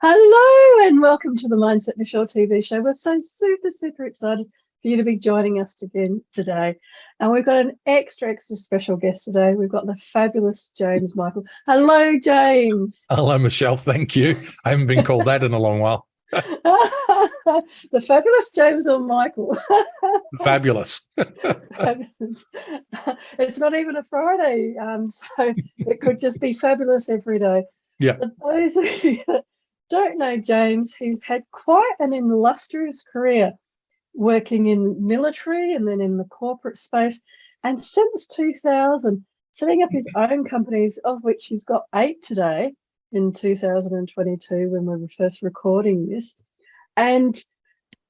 Hello and welcome to the Mindset Michelle TV show. We're so super excited for you to be joining us again today. And we've got an extra special guest today. We've got the fabulous James Michael. Hello, James. Hello, Michelle. Thank you. I haven't been called that in a long while. The fabulous James or Michael. Fabulous. It's not even a Friday, so it could just be fabulous every day. Yeah. For those of you that don't know James, he's had quite an illustrious career working in military and then in the corporate space, and since 2000 setting up his own companies, of which he's got 8 today in 2022 when we were first recording this, and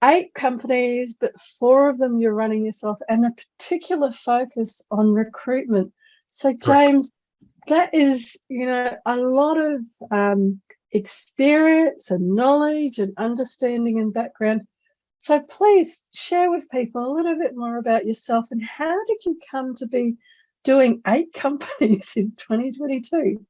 8 companies, but 4 of them you're running yourself, and a particular focus on recruitment. So James, that is, a lot of experience and knowledge and understanding and background. So please share with people a little bit more about yourself and how did you come to be doing 8 companies in 2022?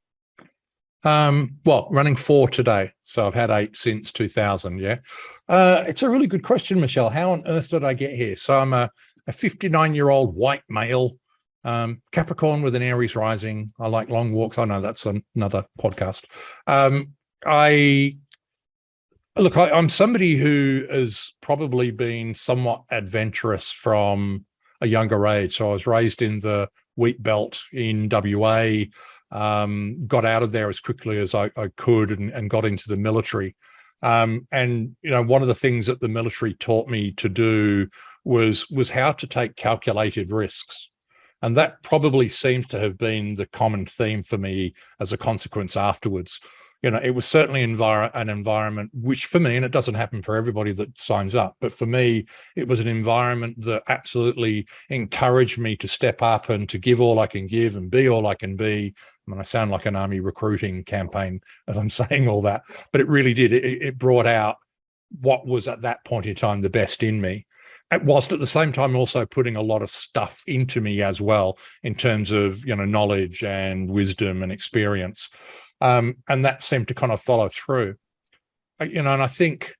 Well, running 4 today. So I've had 8 since 2000. Yeah. It's a really good question, Michelle. How on earth did I get here? So I'm a 59-year-old white male, Capricorn with an Aries rising. I like long walks. I know that's another podcast. I'm somebody who has probably been somewhat adventurous from a younger age. So I was raised in the wheat belt in WA, got out of there as quickly as I could and got into the military. And, one of the things that the military taught me to do was how to take calculated risks. And that probably seems to have been the common theme for me as a consequence afterwards. It was certainly an environment which for me, and it doesn't happen for everybody that signs up, but for me, it was an environment that absolutely encouraged me to step up and to give all I can give and be all I can be. I mean, I sound like an army recruiting campaign as I'm saying all that, but it really did. It brought out what was at that point in time the best in me, whilst at the same time also putting a lot of stuff into me as well in terms of, knowledge and wisdom and experience. And that seemed to kind of follow through, and I think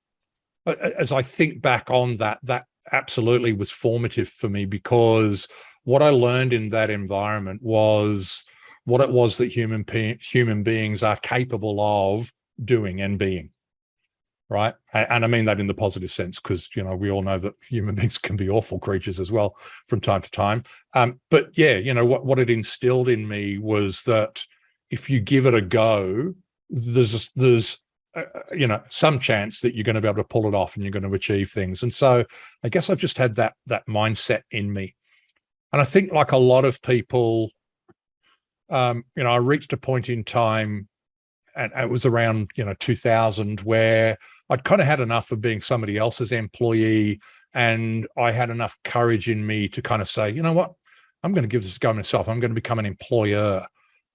as I think back on that absolutely was formative for me, because what I learned in that environment was what it was that human beings are capable of doing and being. Right. And I mean that in the positive sense, because, we all know that human beings can be awful creatures as well from time to time. But yeah, what it instilled in me was that if you give it a go, there's some chance that you're going to be able to pull it off and you're going to achieve things. And so I guess I just had that mindset in me. And I think like a lot of people, I reached a point in time, and it was around, 2000, where I'd kind of had enough of being somebody else's employee. And I had enough courage in me to kind of say, you know what, I'm going to give this a go myself. I'm going to become an employer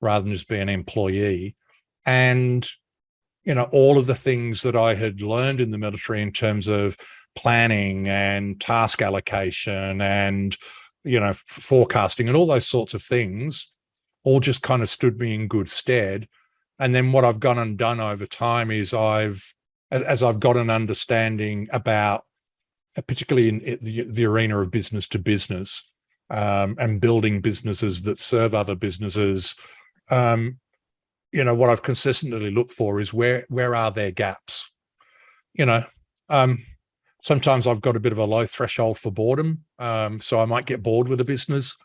rather than just be an employee. And, all of the things that I had learned in the military in terms of planning and task allocation and, forecasting and all those sorts of things all just kind of stood me in good stead. And then what I've gone and done over time is as I've got an understanding about, particularly in the arena of business to business, and building businesses that serve other businesses, what I've consistently looked for is where are there gaps? Sometimes I've got a bit of a low threshold for boredom. So I might get bored with a business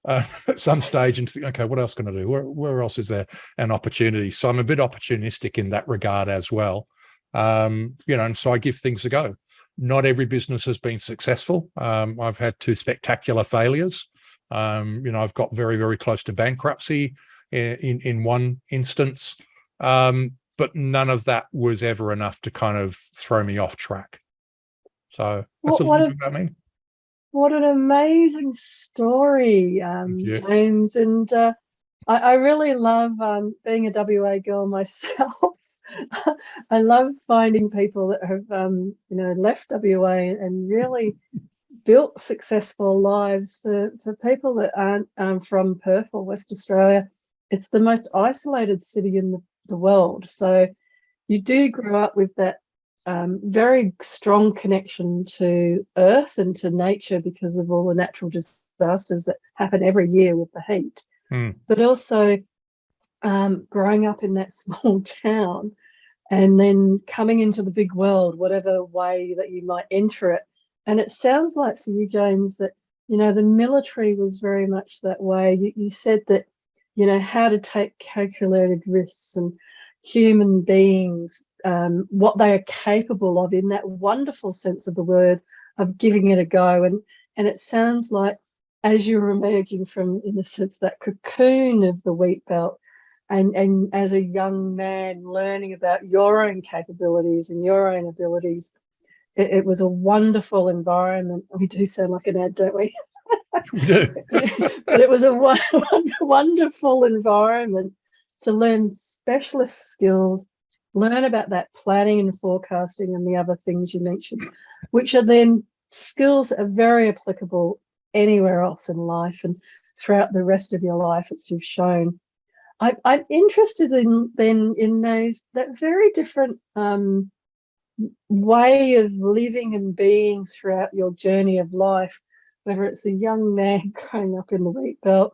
at some stage and think, okay, what else can I do? Where else is there an opportunity? So I'm a bit opportunistic in that regard as well. And so I give things a go. Not every business has been successful. I've had 2 spectacular failures. I've got very, very close to bankruptcy in one instance. But none of that was ever enough to kind of throw me off track. So that's a little bit about me. What an amazing story, James. And I really love being a WA girl myself. I love finding people that have, left WA and really built successful lives. For people that aren't from Perth or West Australia, it's the most isolated city in the world. So you do grow up with that very strong connection to earth and to nature because of all the natural disasters that happen every year with the heat. But also growing up in that small town and then coming into the big world, whatever way that you might enter it. And it sounds like for you, James, that, you know, the military was very much that way. You said that, you know, how to take calculated risks and human beings, what they are capable of in that wonderful sense of the word of giving it a go. And it sounds like as you're emerging from, in a sense, that cocoon of the wheat belt, and as a young man learning about your own capabilities and your own abilities, it was a wonderful environment. We do sound like an ad, don't we? We do. But it was a wonderful environment to learn specialist skills, learn about that planning and forecasting and the other things you mentioned, which are then skills that are very applicable anywhere else in life and throughout the rest of your life, as you've shown. I'm interested in those, that very different way of living and being throughout your journey of life, whether it's a young man growing up in the wheat belt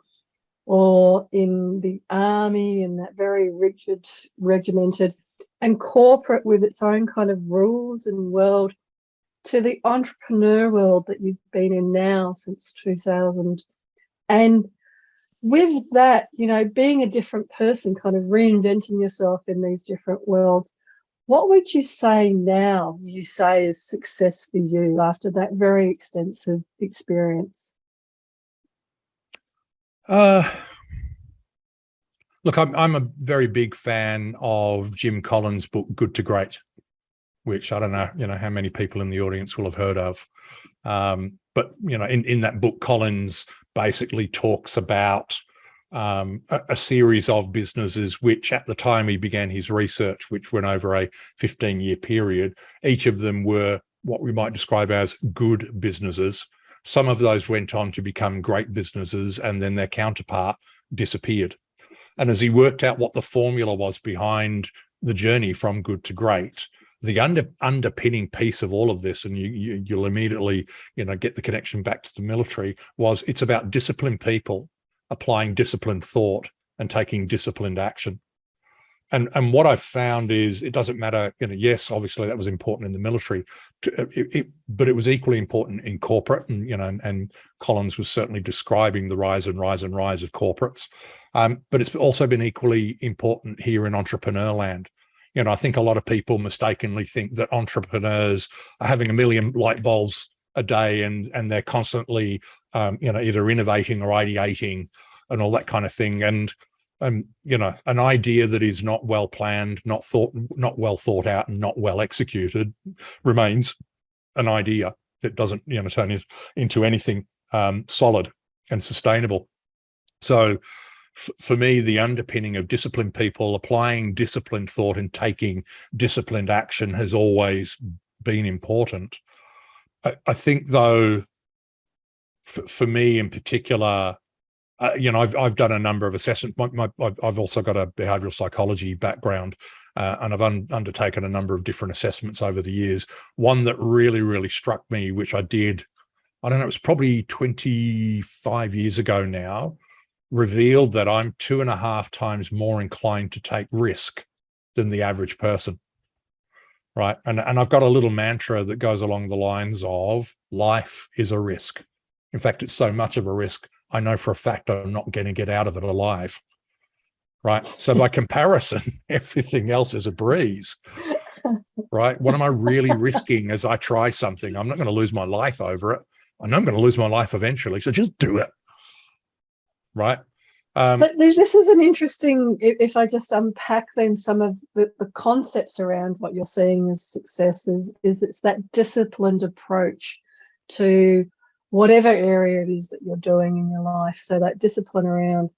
or in the army in that very rigid, regimented, and corporate with its own kind of rules and world, to the entrepreneur world that you've been in now since 2000. And with that, you know, being a different person, kind of reinventing yourself in these different worlds, what would you say now you say is success for you after that very extensive experience? Look, I'm a very big fan of Jim Collins' book, Good to Great, which I don't know, you know, how many people in the audience will have heard of. But, you know, in that book, Collins basically talks about a series of businesses, which at the time he began his research, which went over a 15-year period, each of them were what we might describe as good businesses. Some of those went on to become great businesses, and then their counterpart disappeared. And as he worked out what the formula was behind the journey from good to great, the underpinning piece of all of this, and you'll immediately, you know, get the connection back to the military, was it's about disciplined people applying disciplined thought and taking disciplined action. And what I've found is it doesn't matter, you know, yes, obviously that was important in the military, but it was equally important in corporate, and, you know, and Collins was certainly describing the rise and rise and rise of corporates. But it's also been equally important here in entrepreneur land. You know, I think a lot of people mistakenly think that entrepreneurs are having a million light bulbs a day and they're constantly, you know, either innovating or ideating and all that kind of thing. And you know, an idea that is not well planned, not well thought out, and not well executed remains an idea that doesn't, you know, turn into anything solid and sustainable. So for me, the underpinning of disciplined people applying disciplined thought and taking disciplined action has always been important. I think, though, for me in particular, you know, I've done a number of assessments. I've also got a behavioral psychology background, and I've undertaken a number of different assessments over the years. One that really, really struck me, which I did, I don't know, it was probably 25 years ago now, revealed that I'm 2.5 times more inclined to take risk than the average person. Right. And I've got a little mantra that goes along the lines of life is a risk. In fact, it's so much of a risk, I know for a fact I'm not going to get out of it alive. Right. So by comparison, everything else is a breeze. Right. What am I really risking as I try something? I'm not going to lose my life over it. I know I'm going to lose my life eventually. So just do it. Right. But this is an interesting, if I just unpack then some of the concepts around what you're seeing as success is it's that disciplined approach to whatever area it is that you're doing in your life. So that discipline around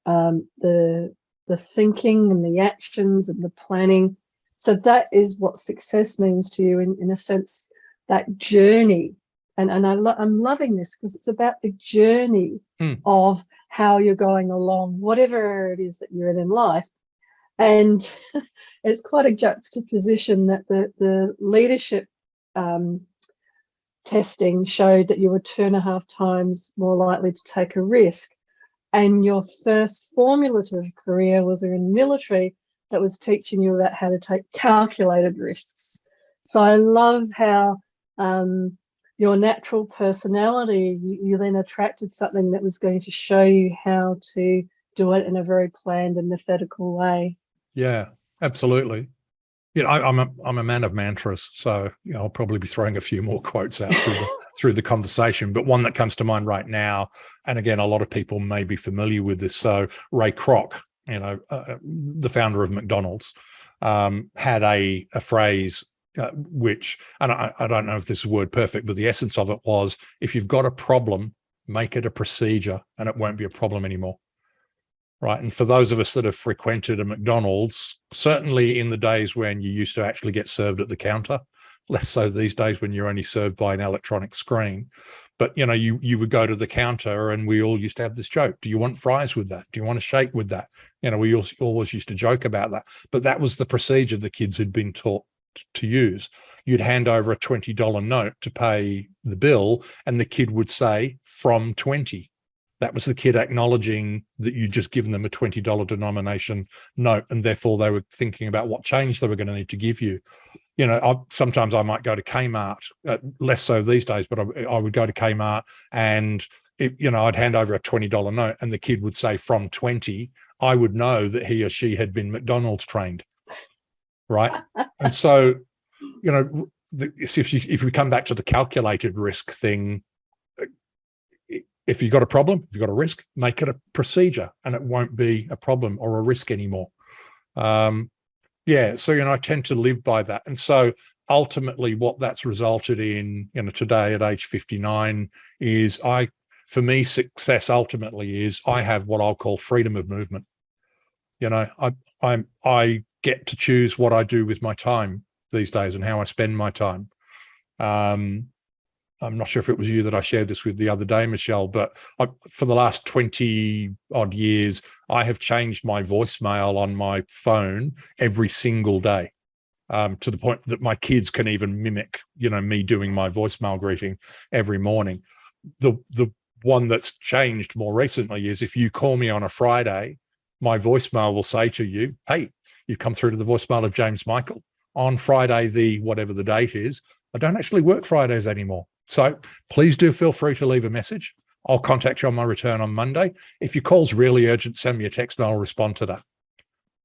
the thinking and the actions and the planning. So that is what success means to you in a sense, that journey. And I'm loving this because it's about the journey of how you're going along, whatever it is that you're in life. And it's quite a juxtaposition that the leadership testing showed that you were 2.5 times more likely to take a risk. And your first formative career was in military that was teaching you about how to take calculated risks. So I love how your natural personality, you then attracted something that was going to show you how to do it in a very planned and methodical way. Yeah, absolutely. You know, I'm a man of mantras, so you know, I'll probably be throwing a few more quotes out through the conversation. But one that comes to mind right now, and again, a lot of people may be familiar with this. So Ray Kroc, you know, the founder of McDonald's, had a phrase which, and I don't know if this is word perfect, but the essence of it was, if you've got a problem, make it a procedure, and it won't be a problem anymore. Right. And for those of us that have frequented a McDonald's, certainly in the days when you used to actually get served at the counter, less so these days when you're only served by an electronic screen. But, you know, you would go to the counter and we all used to have this joke. Do you want fries with that? Do you want a shake with that? You know, we always used to joke about that. But that was the procedure the kids had been taught to use. You'd hand over a $20 note to pay the bill, and the kid would say, from 20. That was the kid acknowledging that you'd just given them a $20 denomination note, and therefore they were thinking about what change they were going to need to give you. You know, sometimes I might go to Kmart, less so these days, but I would go to Kmart and, you know, I'd hand over a $20 note and the kid would say from 20. I would know that he or she had been McDonald's trained, right? And so, you know, if we come back to the calculated risk thing, if you've got a problem, if you've got a risk, make it a procedure and it won't be a problem or a risk anymore. Yeah, so, you know, I tend to live by that. And so ultimately what that's resulted in, you know, today at age 59 is for me, success ultimately is I have what I'll call freedom of movement. You know, I get to choose what I do with my time these days and how I spend my time. I'm not sure if it was you that I shared this with the other day, Michelle, but for the last 20 odd years, I have changed my voicemail on my phone every single day, to the point that my kids can even mimic, you know, me doing my voicemail greeting every morning. The one that's changed more recently is if you call me on a Friday, my voicemail will say to you, hey, you come through to the voicemail of James Michael. On Friday, whatever the date is, I don't actually work Fridays anymore. So please do feel free to leave a message. I'll contact you on my return on Monday. If your call's really urgent, send me a text and I'll respond to that,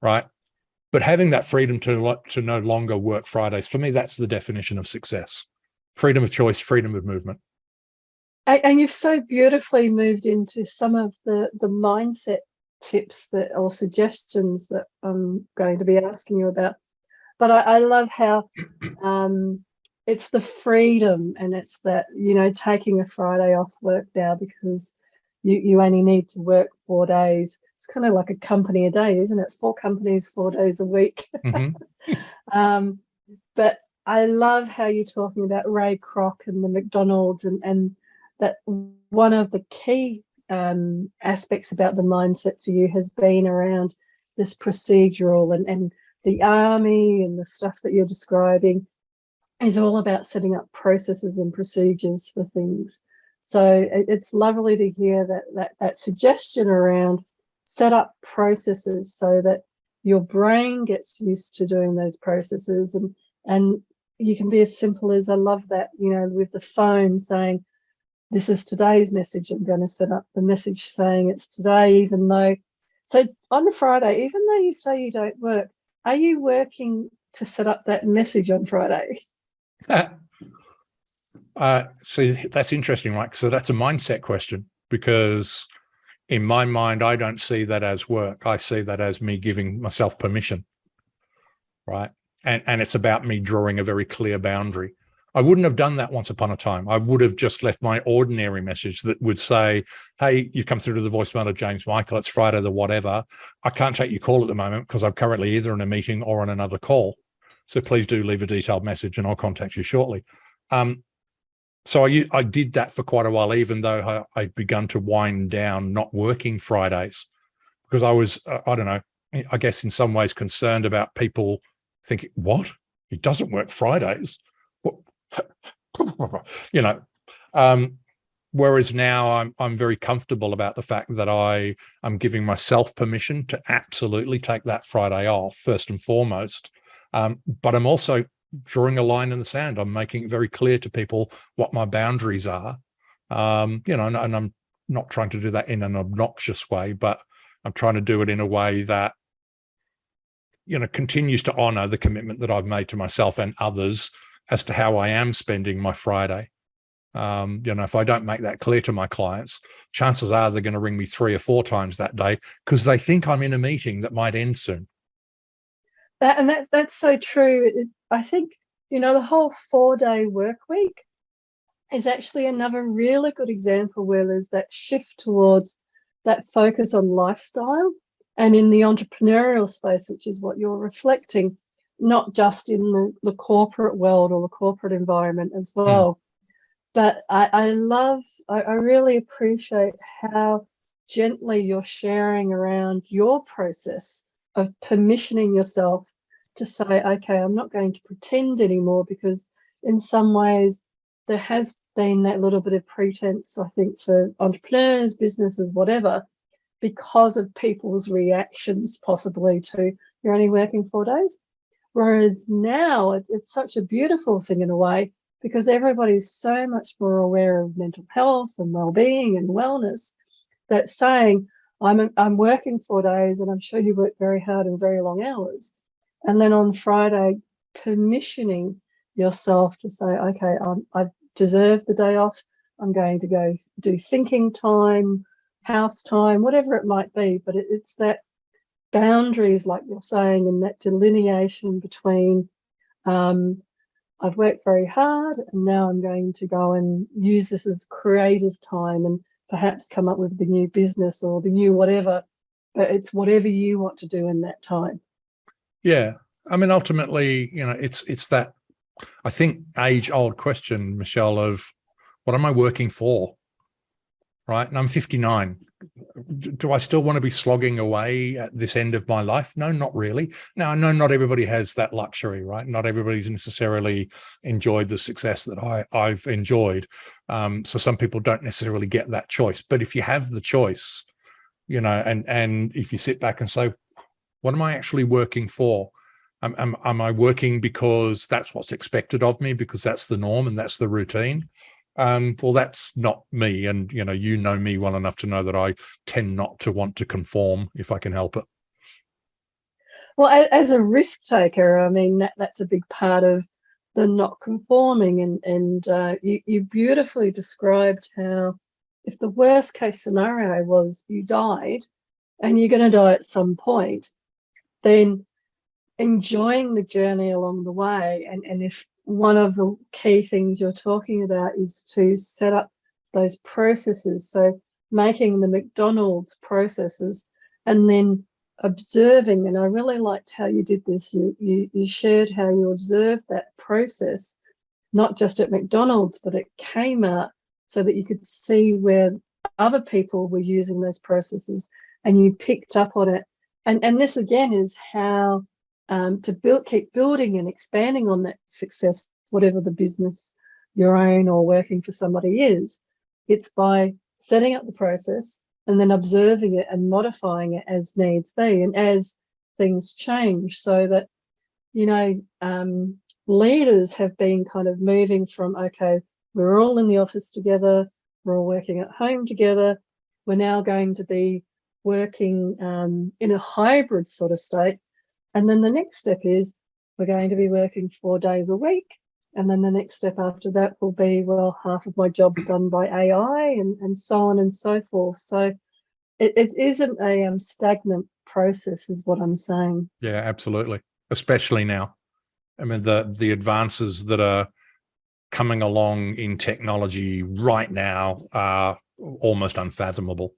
right? But having that freedom to no longer work Fridays, for me, that's the definition of success. Freedom of choice, freedom of movement. And you've so beautifully moved into some of the mindset tips or suggestions that I'm going to be asking you about. But I love how it's the freedom, and it's that, you know, taking a Friday off work now because you only need to work 4 days. It's kind of like a company a day, isn't it? 4 companies, 4 days a week. Mm-hmm. But I love how you're talking about Ray Kroc and the McDonald's, and that one of the key aspects about the mindset for you has been around this procedural, and the army and the stuff that you're describing is all about setting up processes and procedures for things. So it's lovely to hear that suggestion around set up processes so that your brain gets used to doing those processes, and you can be as simple as, I love that, you know, with the phone saying, this is today's message. I'm going to set up the message saying it's today, even though, so on a Friday, even though you say you don't work, are you working to set up that message on Friday? So that's interesting, right? So that's a mindset question, because in my mind, I don't see that as work. I see that as me giving myself permission, right? And it's about me drawing a very clear boundary. I wouldn't have done that once upon a time. I would have just left my ordinary message that would say, hey, you come through to the voicemail of James Michael. It's Friday the whatever. I can't take your call at the moment because I'm currently either in a meeting or on another call. So please do leave a detailed message and I'll contact you shortly. So I did that for quite a while, even though I'd begun to wind down not working Fridays, because I was, I don't know, I guess in some ways concerned about people thinking, what? He doesn't work Fridays. What? You know, whereas now I'm very comfortable about the fact that I'm giving myself permission to absolutely take that Friday off first and foremost. But I'm also drawing a line in the sand. I'm making it very clear to people what my boundaries are. You know, and I'm not trying to do that in an obnoxious way, but I'm trying to do it in a way that, you know, continues to honor the commitment that I've made to myself and others as to how I am spending my Friday. You know, if I don't make that clear to my clients, chances are they're going to ring me 3 or 4 times that day because they think I'm in a meeting that might end soon. That's so true. I think, you know, the whole 4-day work week is actually another really good example where there's that shift towards that focus on lifestyle, and in the entrepreneurial space, which is what you're reflecting, not just in the corporate world or the corporate environment as well. But I really appreciate how gently you're sharing around your process of permissioning yourself to say, okay, I'm not going to pretend anymore, because in some ways there has been that little bit of pretense, I think, for entrepreneurs, businesses, whatever, because of people's reactions possibly to, you're only working 4 days. Whereas now it's such a beautiful thing in a way, because everybody's so much more aware of mental health and well-being and wellness, that saying, I'm working 4 days and I'm sure you work very hard and very long hours. And then on Friday, permissioning yourself to say, okay, I deserve the day off. I'm going to go do thinking time, house time, whatever it might be. But it's that boundaries, like you're saying, and that delineation between I've worked very hard and now I'm going to go and use this as creative time and perhaps come up with the new business or the new whatever, but it's whatever you want to do in that time. Yeah. I mean, ultimately, you know, it's that, I think, age-old question, Michelle, of what am I working for? Right. And I'm 59. Do I still want to be slogging away at this end of my life? No, not really. Now, I know not everybody has that luxury, right? Not everybody's necessarily enjoyed the success that I've enjoyed. So some people don't necessarily get that choice. But if you have the choice, you know, and if you sit back and say, what am I actually working for? Am I working because that's what's expected of me, because that's the norm and that's the routine? Well, that's not me. And, you know me well enough to know that I tend not to want to conform if I can help it. Well, as a risk taker, I mean, that's a big part of the not conforming. And you beautifully described how, if the worst case scenario was you died and you're going to die at some point, then enjoying the journey along the way. And if one of the key things you're talking about is to set up those processes, so making the McDonald's processes and then observing, and I really liked how you did this. You shared how you observed that process, not just at McDonald's, but at Kmart, so that you could see where other people were using those processes and you picked up on it. And this again is how to keep building and expanding on that success, whatever the business your own or working for somebody is. It's by setting up the process and then observing it and modifying it as needs be and as things change, so that, you know, leaders have been kind of moving from, okay, we're all in the office together, we're all working at home together, we're now going to be working in a hybrid sort of state. And then the next step is we're going to be working 4 days a week. And then the next step after that will be, well, half of my job's done by AI and so on and so forth. So it isn't a stagnant process is what I'm saying. Yeah, absolutely. Especially now. I mean, the advances that are coming along in technology right now are almost unfathomable.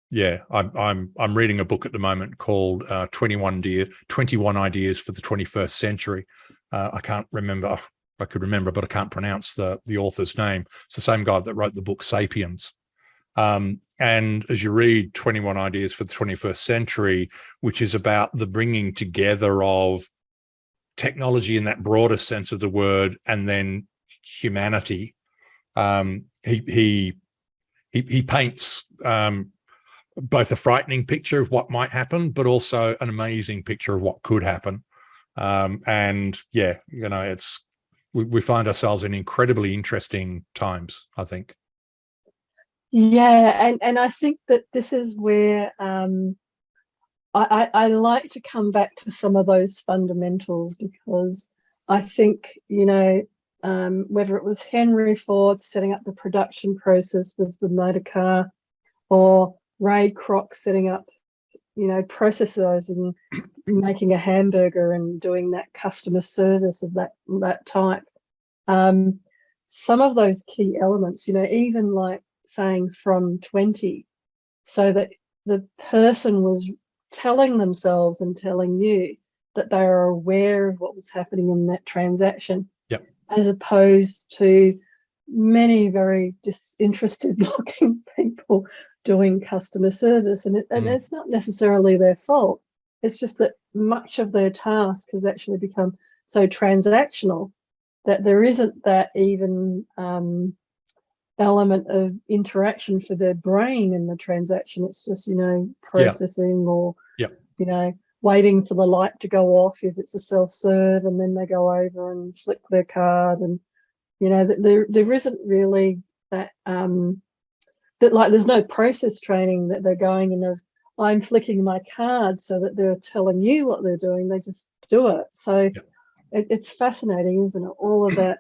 Yeah, I'm reading a book at the moment called 21 Ideas for the 21st Century. I can't remember. I could remember, but I can't pronounce the author's name. It's the same guy that wrote the book Sapiens. And as you read 21 Ideas for the 21st Century, which is about the bringing together of technology in that broader sense of the word, and then humanity, he paints both a frightening picture of what might happen, but also an amazing picture of what could happen. And yeah, we find ourselves in incredibly interesting times, I think. Yeah, and I think that this is where I like to come back to some of those fundamentals, because I think, whether it was Henry Ford setting up the production process with the motor car, or Ray Kroc setting up, processes and making a hamburger and doing that customer service of that type. Some of those key elements, even like saying from 20, so that the person was telling themselves and telling you that they are aware of what was happening in that transaction. Yep. As opposed to many very disinterested looking people doing customer service. And it's not necessarily their fault. It's just that much of their task has actually become so transactional that there isn't that even element of interaction for their brain in the transaction. It's just, processing, or, waiting for the light to go off if it's a self-serve, and then they go over and flick their card. And, there isn't really that, there's no process training that they're going in of, I'm flicking my card so that they're telling you what they're doing. They just do it. So it's fascinating, isn't it? All of that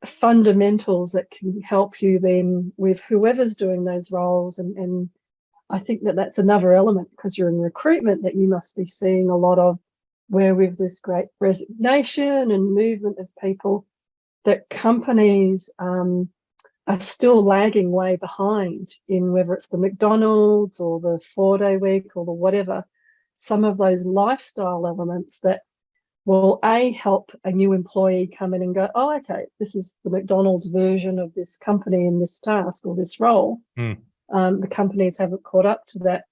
fundamentals that can help you then with whoever's doing those roles. And I think that that's another element, because you're in recruitment, that you must be seeing a lot of, where with this great resignation and movement of people, that companies are still lagging way behind in, whether it's the McDonald's or the 4-day week or the whatever, some of those lifestyle elements that will help a new employee come in and go, oh, okay, this is the McDonald's version of this company in this task or this role. The companies haven't caught up to that,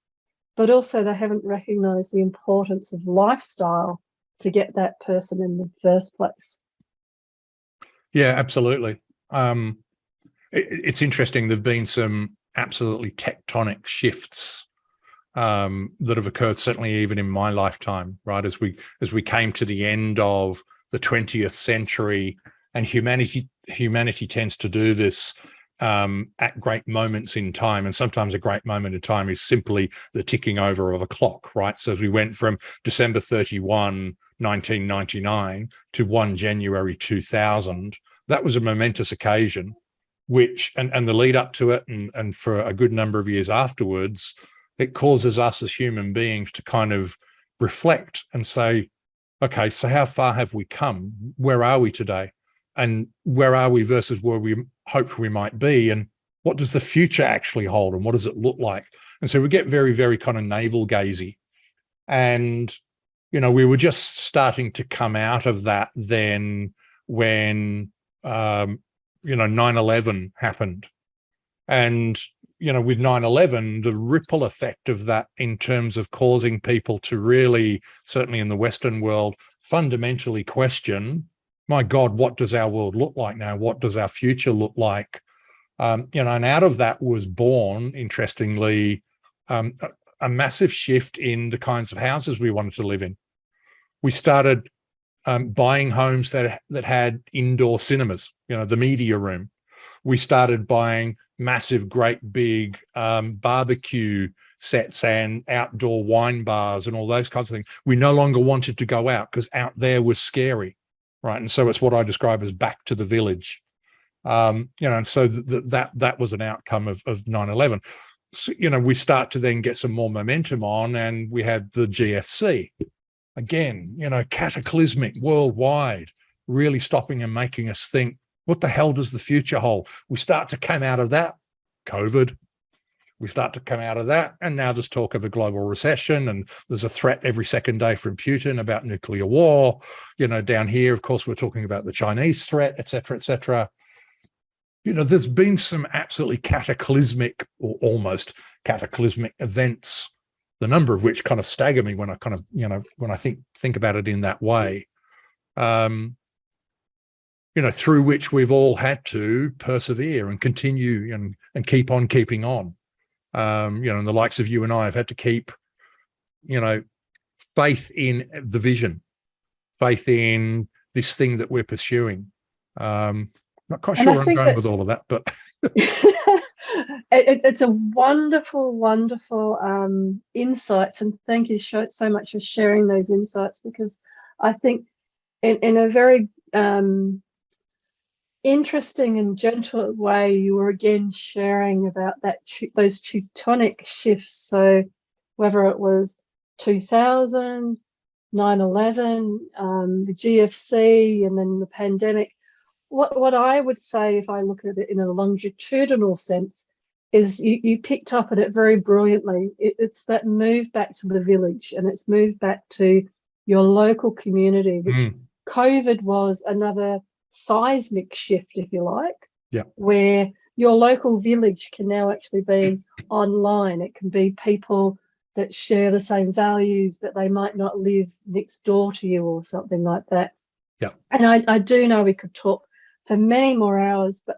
but also they haven't recognized the importance of lifestyle to get that person in the first place. Yeah, absolutely. It's interesting. There've been some absolutely tectonic shifts that have occurred, certainly even in my lifetime, right? As we came to the end of the 20th century, and humanity tends to do this at great moments in time. And sometimes a great moment in time is simply the ticking over of a clock, right? So as we went from December 31, 1999 to 1 January 2000, that was a momentous occasion, which, and the lead up to it, and for a good number of years afterwards, it causes us as human beings to kind of reflect and say, okay, so how far have we come? Where are we today? And where are we versus where we hoped we might be? And what does the future actually hold? And what does it look like? And so we get very, very kind of navel gazy. And, we were just starting to come out of that then when, 9/11 happened. And, with 9/11, the ripple effect of that in terms of causing people to really, certainly in the Western world, fundamentally question, my God, what does our world look like now? What does our future look like? And out of that was born, interestingly, a massive shift in the kinds of houses we wanted to live in. We started buying homes that had indoor cinemas, the media room. We started buying massive, great big barbecue sets and outdoor wine bars and all those kinds of things. We no longer wanted to go out because out there was scary, right? And so it's what I describe as back to the village. And so that was an outcome of 9/11. So, we start to then get some more momentum on, and we had the GFC. Again, cataclysmic worldwide, really stopping and making us think, what the hell does the future hold? We start to come out of that, COVID. We start to come out of that, and now there's talk of a global recession, and there's a threat every second day from Putin about nuclear war. Down here, of course, we're talking about the Chinese threat, et cetera, et cetera. there's been some absolutely cataclysmic or almost cataclysmic events, the number of which kind of stagger me when I kind of, when I think about it in that way, through which we've all had to persevere and continue and keep on keeping on. And the likes of you and I have had to keep, faith in the vision, faith in this thing that we're pursuing. Not quite sure where I'm going with all of that, but it's a wonderful, wonderful insights, and thank you so much for sharing those insights, because I think in a very interesting and gentle way, you were again sharing about those tectonic shifts. So whether it was 2000, 9/11, the GFC, and then the pandemic. What I would say, if I look at it in a longitudinal sense, is you picked up on it very brilliantly. It's that move back to the village, and it's moved back to your local community, which COVID was another seismic shift, if you like, where your local village can now actually be online. It can be people that share the same values, but they might not live next door to you or something like that. Yeah. And I do know we could talk for many more hours, but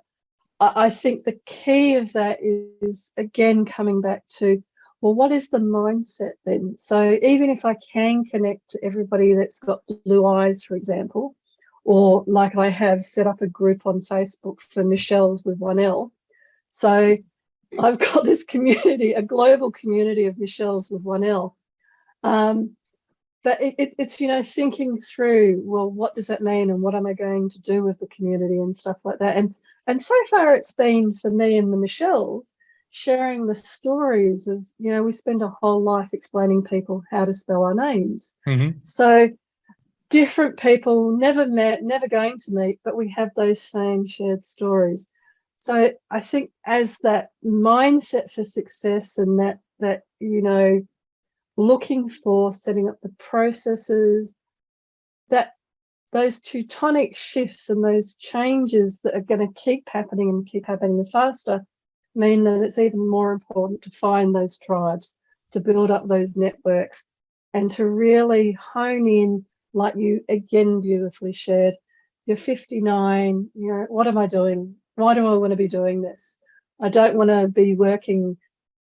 I think the key of that is, again, coming back to, well, what is the mindset then? So even if I can connect to everybody that's got blue eyes, for example, or like I have set up a group on Facebook for Michelle's with 1L. So I've got this community, a global community of Michelle's with 1L. But it's, thinking through, well, what does that mean, and what am I going to do with the community and stuff like that? And so far it's been, for me and the Michelles, sharing the stories of, we spend a whole life explaining people how to spell our names. Mm-hmm. So different people, never met, never going to meet, but we have those same shared stories. So I think as that mindset for success, and that looking for setting up the processes, that those tectonic shifts and those changes that are going to keep happening faster, mean that it's even more important to find those tribes, to build up those networks, and to really hone in, like you again beautifully shared. You're 59, what am I doing? Why do I want to be doing this? I don't want to be working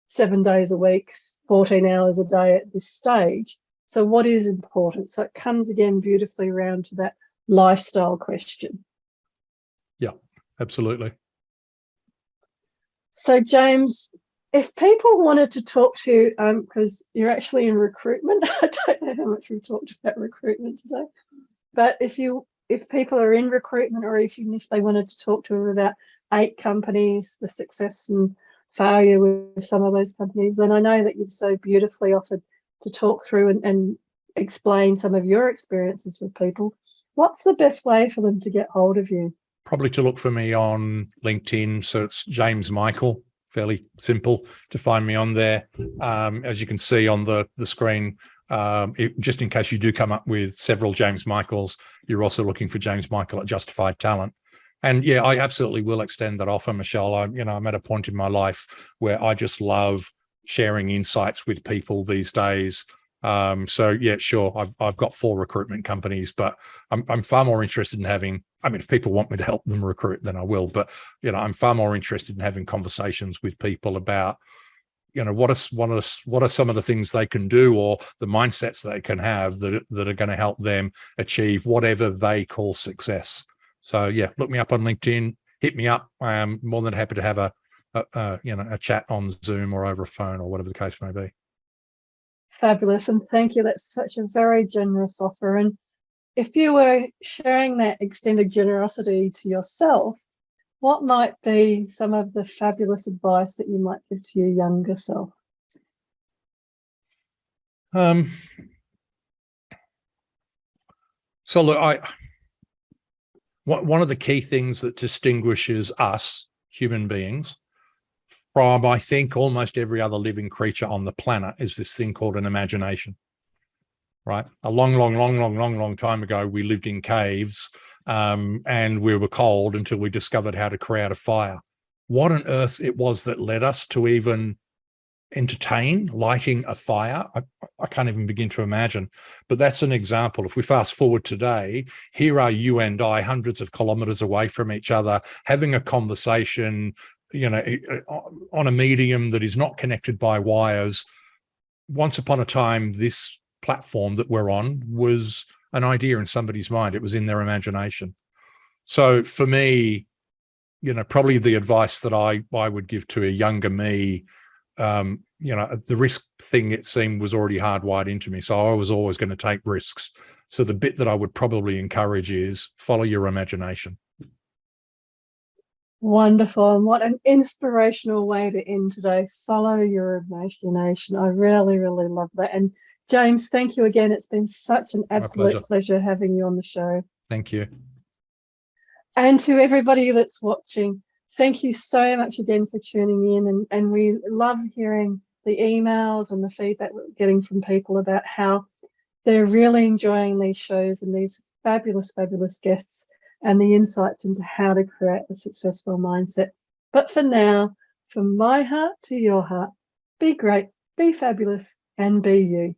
7 days a week, 14 hours a day at this stage. So what is important? So it comes again beautifully around to that lifestyle question. Yeah, absolutely. So James, if people wanted to talk to you, because you're actually in recruitment, I don't know how much we've talked about recruitment today, but if people are in recruitment, or even if they wanted to talk to them about 8 companies, the success and failure with some of those companies, then I know that you've so beautifully offered to talk through and explain some of your experiences with people. What's the best way for them to get hold of you? Probably to look for me on LinkedIn. So it's James Michael, fairly simple to find me on there. As you can see on the screen, just in case you do come up with several James Michaels, you're also looking for James Michael at Justified Talent. And yeah, I absolutely will extend that offer, Michelle. I'm at a point in my life where I just love sharing insights with people these days. So yeah, sure. I've got 4 recruitment companies, but I'm far more interested in having, if people want me to help them recruit, then I will, but I'm far more interested in having conversations with people about, what are some of the things they can do, or the mindsets they can have that are going to help them achieve whatever they call success. So yeah, look me up on LinkedIn, hit me up. I'm more than happy to have a chat on Zoom or over a phone or whatever the case may be. Fabulous, and thank you. That's such a very generous offer. And if you were sharing that extended generosity to yourself, what might be some of the fabulous advice that you might give to your younger self? So look, one of the key things that distinguishes us human beings from, I think, almost every other living creature on the planet is this thing called an imagination, right? A long time ago, we lived in caves, and we were cold until we discovered how to create a fire. What on earth it was that led us to even entertain lighting a fire, I can't even begin to imagine. But that's an example. If we fast forward today, here are you and I, hundreds of kilometers away from each other, having a conversation, on a medium that is not connected by wires. Once upon a time, this platform that we're on was an idea in somebody's mind. It was in their imagination. So for me, probably the advice that I would give to a younger me, the risk thing, it seemed, was already hardwired into me. So I was always going to take risks. So the bit that I would probably encourage is follow your imagination. Wonderful. And what an inspirational way to end today. Follow your imagination. I really, really love that. And James, thank you again. It's been such an absolute pleasure having you on the show. Thank you. And to everybody that's watching, thank you so much again for tuning in. And we love hearing the emails and the feedback we're getting from people about how they're really enjoying these shows and these fabulous, fabulous guests and the insights into how to create a successful mindset. But for now, from my heart to your heart, be great, be fabulous, and be you.